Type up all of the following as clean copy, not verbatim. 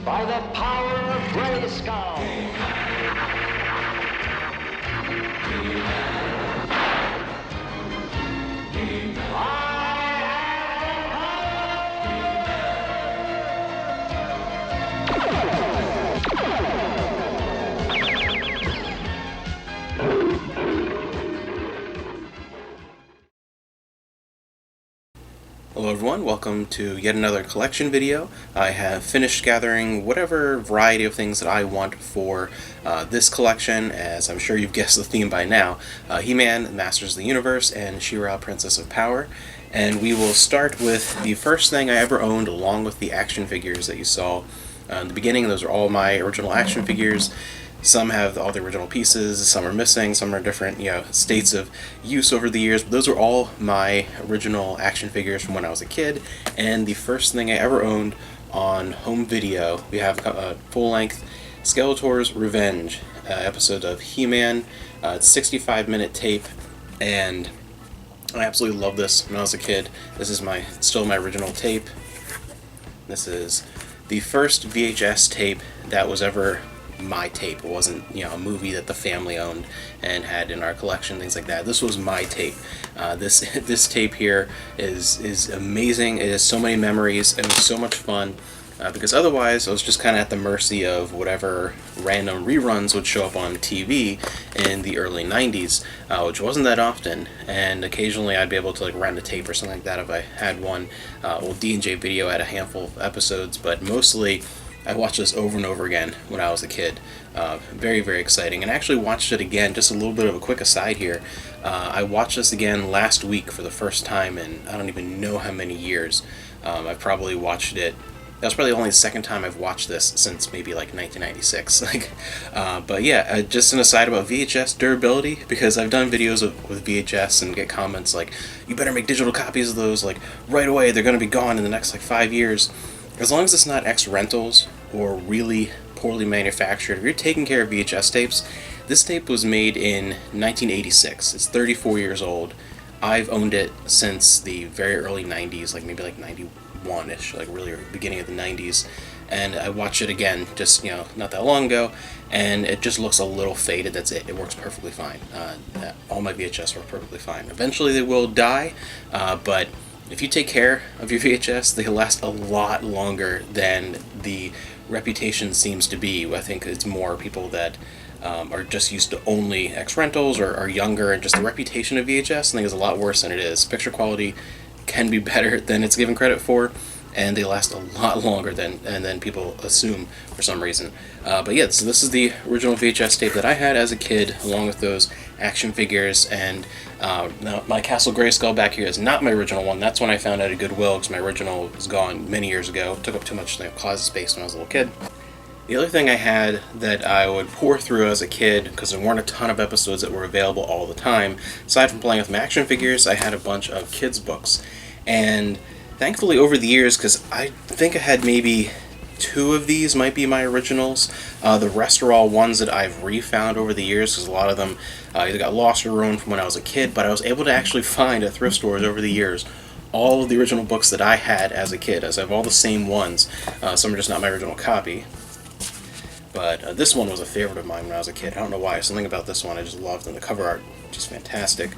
by the power of Grayskull. Hello everyone, welcome to yet another collection video. I have finished gathering whatever variety of things that I want for this collection, as I'm sure you've guessed the theme by now. He-Man, Masters of the Universe, and She-Ra, Princess of Power. And we will start with the first thing I ever owned, along with the action figures that you saw in the beginning. Those are all my original action figures. Some have all the original pieces, some are missing, some are different, states of use over the years. But those are all my original action figures from when I was a kid, and the first thing I ever owned on home video. We have a full-length Skeletor's Revenge episode of He-Man. It's 65-minute tape, and I absolutely love this when I was a kid. This is still my original tape. This is the first VHS tape that was ever my tape. It wasn't, a movie that the family owned and had in our collection, things like that. This was my tape. This tape here is amazing. It has so many memories. It was so much fun. Because otherwise I was just kind of at the mercy of whatever random reruns would show up on TV in the early 90s, which wasn't that often, and occasionally I'd be able to rent a tape or something like that if I had one. D&J Video had a handful of episodes, but mostly I watched this over and over again when I was a kid. Very, very exciting. And I actually watched it again, just a little bit of a quick aside here. I watched this again last week for the first time in I don't even know how many years. I've probably watched it. That was probably only the second time I've watched this since maybe 1996. But yeah, just an aside about VHS durability, because I've done videos with VHS and get comments like, you better make digital copies of those right away, they're going to be gone in the next 5 years. As long as it's not ex-rentals or really poorly manufactured, if you're taking care of VHS tapes, this tape was made in 1986. It's 34 years old. I've owned it since the very early 90s, maybe 91-ish, really beginning of the 90s. And I watched it again just, not that long ago, and it just looks a little faded. That's it. It works perfectly fine. All my VHS work perfectly fine. Eventually they will die, but if you take care of your VHS, they last a lot longer than the reputation seems to be. I think it's more people that are just used to only ex-rentals or are younger, and just the reputation of VHS, I think, is a lot worse than it is. Picture quality can be better than it's given credit for, and they last a lot longer than people assume for some reason. But yeah, so this is the original VHS tape that I had as a kid, along with those action figures. And now my Castle Grayskull back here is not my original one. That's one I found at a Goodwill, because my original was gone many years ago. It took up too much closet space when I was a little kid. The other thing I had that I would pour through as a kid, because there weren't a ton of episodes that were available all the time, aside from playing with my action figures, I had a bunch of kids' books. And thankfully over the years, because I think I had maybe 2 of these might be my originals. The rest are all ones that I've refound over the years, because a lot of them either got lost or ruined from when I was a kid, but I was able to actually find at thrift stores over the years all of the original books that I had as a kid, as I have all the same ones. Some are just not my original copy. But this one was a favorite of mine when I was a kid. I don't know why. Something about this one I just loved, and the cover art, just fantastic.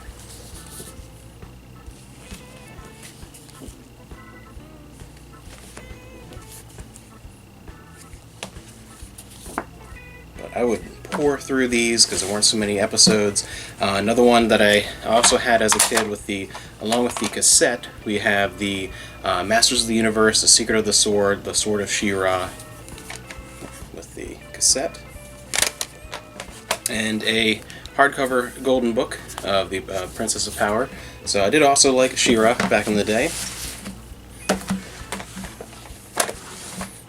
But I would pour through these because there weren't so many episodes. Another one that I also had as a kid, along with the cassette, we have the Masters of the Universe, The Secret of the Sword of She-Ra, with the cassette, and a hardcover golden book of the Princess of Power. So I did also like She-Ra back in the day.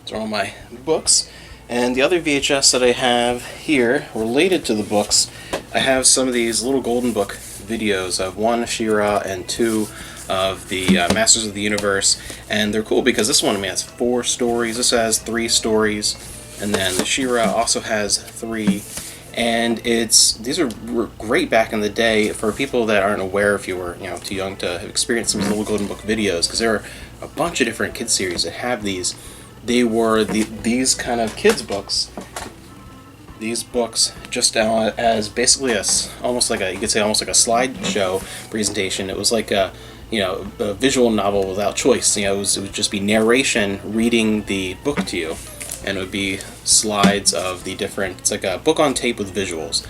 These are all my books. And the other VHS that I have here, related to the books, I have some of these little golden book videos of 1 She-Ra and 2 of the Masters of the Universe. And they're cool because this one, has 4 stories. This has 3 stories. And then the She-Ra also has 3. And these are great back in the day for people that aren't aware, if you were too young to have experienced some of these little golden book videos, because there are a bunch of different kids series that have these. they were these kind of kids books. These books just as basically almost like you could say almost like a slideshow presentation. It was like a visual novel without choice. It would just be narration reading the book to you, and it would be slides of the different. It's like a book on tape with visuals,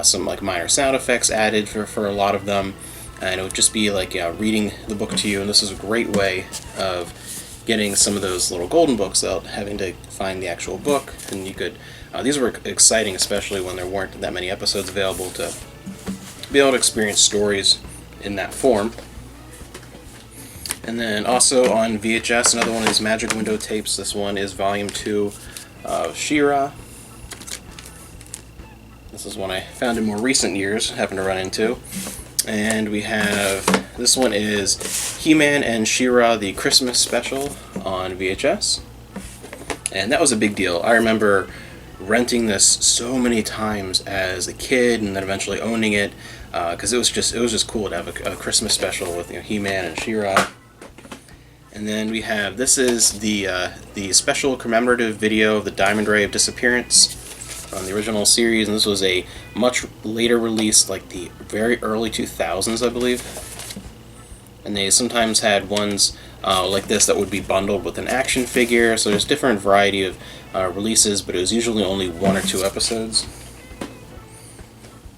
some like minor sound effects added for a lot of them, and it would just be like reading the book to you. And this is a great way of getting some of those little golden books without having to find the actual book. And you could. These were exciting, especially when there weren't that many episodes available to be able to experience stories in that form. And then also on VHS, another one of these Magic Window tapes. This one is Volume 2 of She-Ra. This is one I found in more recent years, happened to run into. And we have, this one is He-Man and She-Ra, the Christmas special on VHS. And that was a big deal. I remember renting this so many times as a kid, and then eventually owning it, because it was just cool to have a Christmas special with He-Man and She-Ra. And then we have, this is the special commemorative video of the Diamond Ray of Disappearance on the original series, and this was a much later release, like the very early 2000s, I believe. And they sometimes had ones like this that would be bundled with an action figure, so there's different variety of releases, but it was usually only 1 or 2 episodes.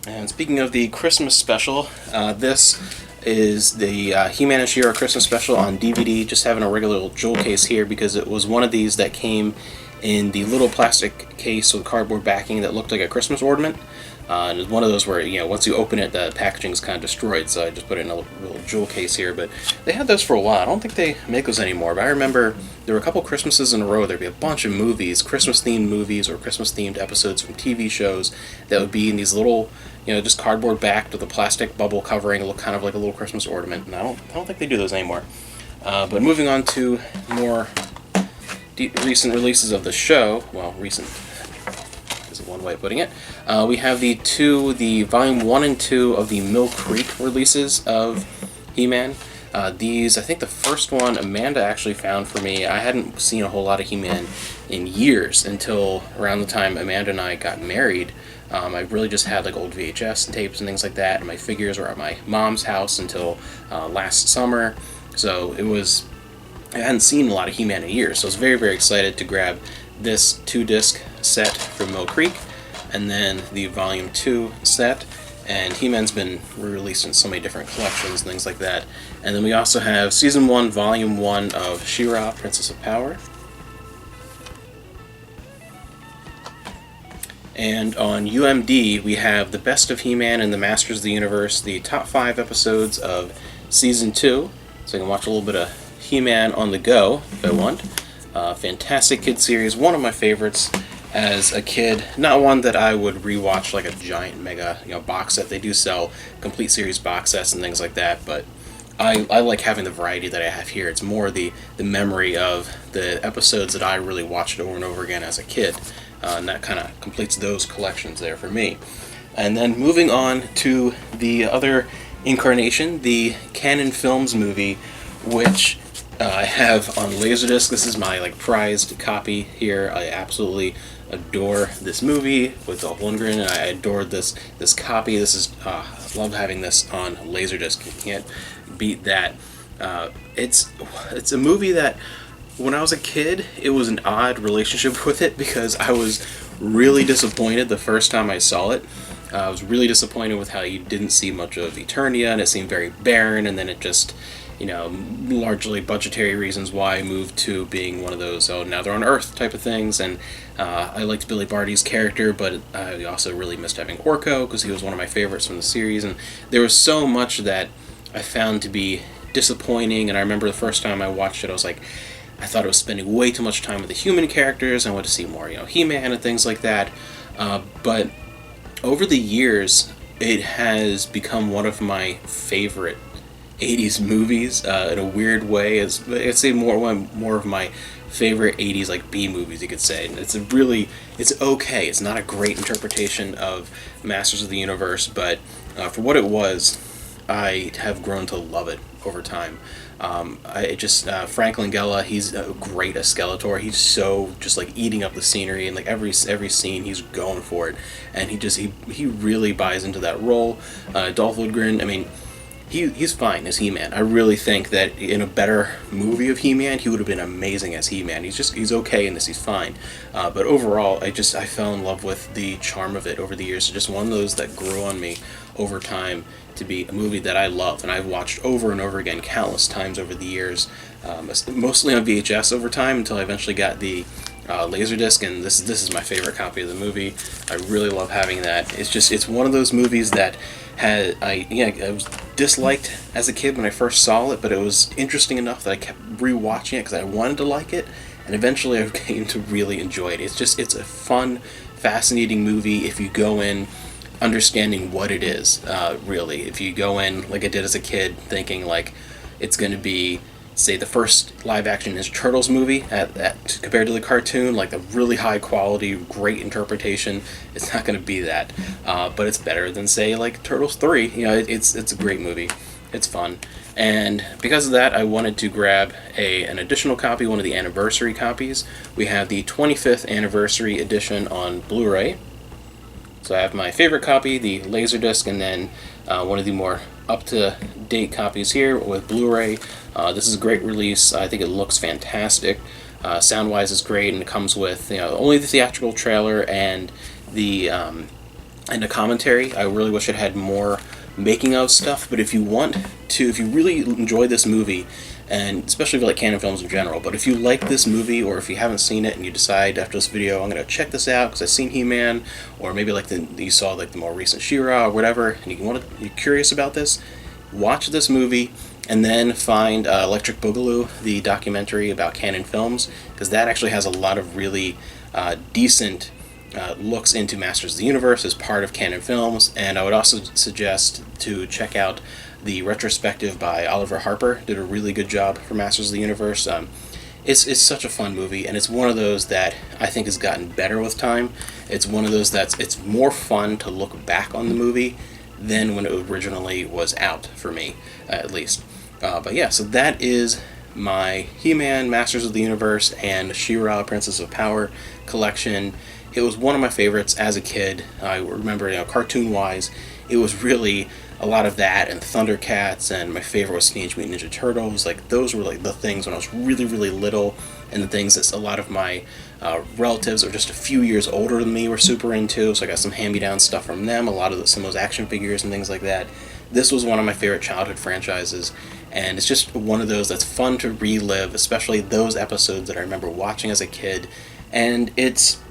And speaking of the Christmas special, this is the He-Man and She-Ra Christmas special on DVD, just having a regular little jewel case here because it was one of these that came in the little plastic case with cardboard backing that looked like a Christmas ornament. And it's one of those where, once you open it, the packaging is kind of destroyed, so I just put it in a little jewel case here. But they had those for a while. I don't think they make those anymore, but I remember there were a couple Christmases in a row, there'd be a bunch of movies, Christmas-themed movies or Christmas-themed episodes from TV shows that would be in these little, just cardboard backed with a plastic bubble covering, it looked kind of like a little Christmas ornament, and I don't think they do those anymore. But moving on to more recent releases of the show, well, recent is one way of putting it. We have the Volume 1 and 2 of the Mill Creek releases of He-Man. These, I think the first one Amanda actually found for me. I hadn't seen a whole lot of He-Man in years until around the time Amanda and I got married. I really just had like old VHS tapes and things like that, and my figures were at my mom's house until last summer. So I hadn't seen a lot of He-Man in years, so I was very, very excited to grab this 2-disc set from Mill Creek, and then the Volume 2 set. And He-Man's been re-released in so many different collections and things like that. And then we also have Season 1, Volume 1 of She-Ra, Princess of Power. And on UMD, we have the Best of He-Man and the Masters of the Universe, the top 5 episodes of Season 2. So I can watch a little bit of He-Man on the go if I want. Fantastic kid series, one of my favorites as a kid. Not one that I would rewatch like a giant mega box set. They do sell complete series box sets and things like that, but I like having the variety that I have here. It's more the memory of the episodes that I really watched over and over again as a kid, and that kind of completes those collections there for me. And then moving on to the other incarnation, the Canon Films movie, which I have on Laserdisc. This is my prized copy here. I absolutely adore this movie with Dolph Lundgren, and I adored this copy. This is I love having this on Laserdisc. You can't beat that. It's a movie that when I was a kid, it was an odd relationship with it because I was really disappointed the first time I saw it. I was really disappointed with how you didn't see much of Eternia, and it seemed very barren, and then it just, largely budgetary reasons why I moved to being one of those, now they're on Earth type of things, and I liked Billy Barty's character, but I also really missed having Orko, because he was one of my favorites from the series, and there was so much that I found to be disappointing, and I remember the first time I watched it, I thought it was spending way too much time with the human characters, and I wanted to see more, He-Man and things like that, but over the years, it has become one of my favorite 80s movies in a weird way. I'd say more of my favorite 80s B movies, you could say. And it's okay. It's not a great interpretation of Masters of the Universe, but for what it was, I have grown to love it over time. Frank Langella, he's great as Skeletor. He's so just like eating up the scenery, and like every scene he's going for it, and he really buys into that role. Dolph Lundgren, I mean, he's fine as He-Man. I really think that in a better movie of He-Man, he would have been amazing as He-Man. He's okay in this. He's fine. But overall, I fell in love with the charm of it over the years. It's just one of those that grew on me over time to be a movie that I love, and I've watched over and over again countless times over the years, mostly on VHS over time until I eventually got the Laserdisc, and this is my favorite copy of the movie. I really love having that. It's one of those movies that I was disliked as a kid when I first saw it, but it was interesting enough that I kept rewatching it because I wanted to like it, and eventually I came to really enjoy it. It's a fun, fascinating movie if you go in understanding what it is, really. If you go in like I did as a kid, thinking like it's going to be, say, the first live-action Ninja Turtles movie compared to the cartoon, like a really high quality, great interpretation, it's not going to be that. But it's better than, say, like Turtles 3. It's a great movie. It's fun. And because of that, I wanted to grab an additional copy, one of the anniversary copies. We have the 25th anniversary edition on Blu-ray. So I have my favorite copy, the Laserdisc, and then one of the more up-to-date copies here with Blu-ray. This is a great release. I think it looks fantastic. Sound-wise is great, and it comes with only the theatrical trailer and the commentary. I really wish it had more making of stuff, but if you really enjoy this movie, and especially if you like Canon films in general, but if you like this movie, or if you haven't seen it and you decide after this video, I'm going to check this out because I've seen He-Man, or maybe like you saw like the more recent She-Ra or whatever, and you're curious about this, watch this movie, and then find Electric Boogaloo, the documentary about Canon films, because that actually has a lot of really decent looks into Masters of the Universe as part of Canon films. And I would also suggest to check out the retrospective by Oliver Harper. Did a really good job for Masters of the Universe. It's such a fun movie, and it's one of those that I think has gotten better with time. It's one of those it's more fun to look back on the movie than when it originally was out, for me, at least. But yeah, so that is my He-Man, Masters of the Universe, and She-Ra, Princess of Power collection. It was one of my favorites as a kid. I remember, cartoon-wise, it was really a lot of that, and Thundercats, and my favorite was Teenage Mutant Ninja Turtles. Like, those were like the things when I was really, really little, and the things that a lot of my relatives are just a few years older than me were super into. So I got some hand-me-down stuff from them, some of those action figures and things like that. This was one of my favorite childhood franchises, and it's just one of those that's fun to relive, especially those episodes that I remember watching as a kid. And it's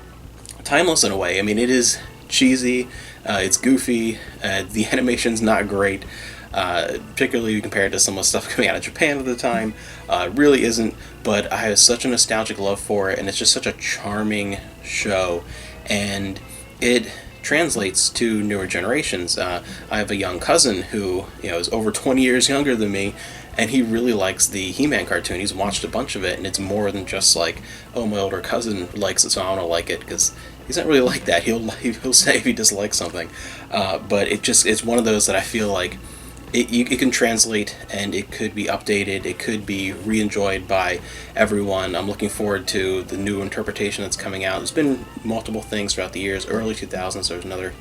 timeless in a way. I mean, it is cheesy, it's goofy, the animation's not great, particularly compared to some of the stuff coming out of Japan at the time. It really isn't, but I have such a nostalgic love for it, and it's just such a charming show, and it translates to newer generations. I have a young cousin who is over 20 years younger than me, and he really likes the He-Man cartoon. He's watched a bunch of it, and it's more than just like, oh, my older cousin likes it, so I don't like it, because he's not really like that. He'll say if he dislikes something, but it's one of those that I feel like it can translate, and it could be updated, it could be re-enjoyed by everyone. I'm looking forward to the new interpretation that's coming out. There's been multiple things throughout the years. Early 2000s, there's another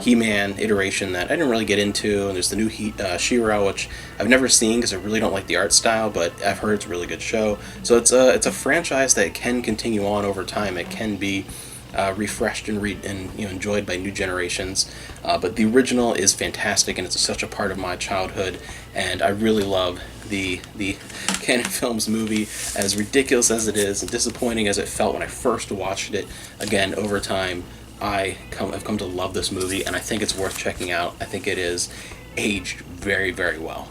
He-Man iteration that I didn't really get into, and there's the new She-Ra, which I've never seen because I really don't like the art style, but I've heard it's a really good show. So it's a franchise that can continue on over time. It can be refreshed and enjoyed by new generations, but the original is fantastic, and it's such a part of my childhood, and I really love the Canon Films movie, as ridiculous as it is and disappointing as it felt when I first watched it. Again, over time, I've come to love this movie, and I think it's worth checking out. I think it is aged very, very well.